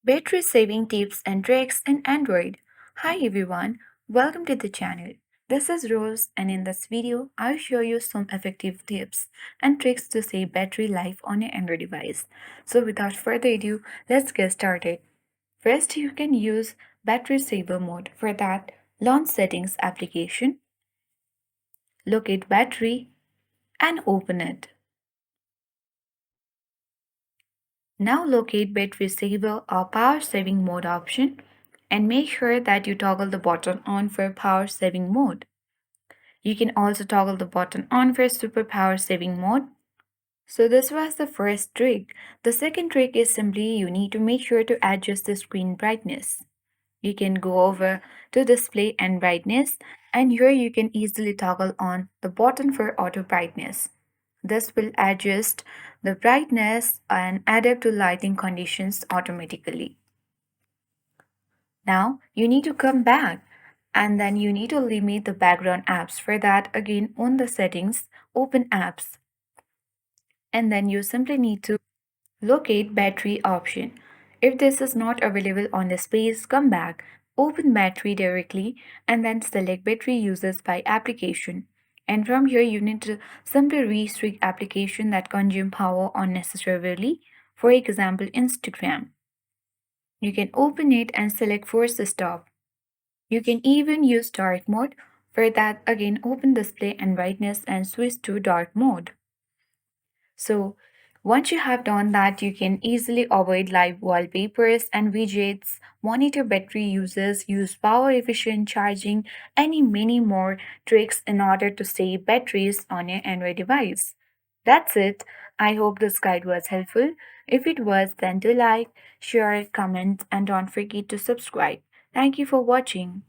Battery saving tips and tricks in Android. Hi everyone, welcome to the channel. This is Rose, and in this video I'll show you some effective tips and tricks to save battery life on your Android device. So without further ado, let's get started. First, you can use battery saver mode. For that, launch settings application, locate battery and open it. Now locate battery saver or power saving mode option and make sure that you toggle the button on for power saving mode. You can also toggle the button on for super power saving mode. So this was the first trick. The second trick is simply you need to make sure to adjust the screen brightness. You can go over to display and brightness, and here you can easily toggle on the button for auto brightness. This will adjust the brightness and adapt to lighting conditions automatically. Now you need to come back and then you need to limit the background apps. For that, again, on the settings, open apps, and then you simply need to locate battery option. If this is not available on the space, come back, open battery directly, and then select battery uses by application. And from here, you need to simply restrict application that consume power unnecessarily. For example, Instagram. You can open it and select force stop. You can even use dark mode. For that, again, open display and brightness and switch to dark mode. So once you have done that, you can easily avoid live wallpapers and widgets, monitor battery uses, use power efficient charging, and many more tricks in order to save batteries on your Android device. That's it. I hope this guide was helpful. If it was, then do like, share, comment, and don't forget to subscribe. Thank you for watching.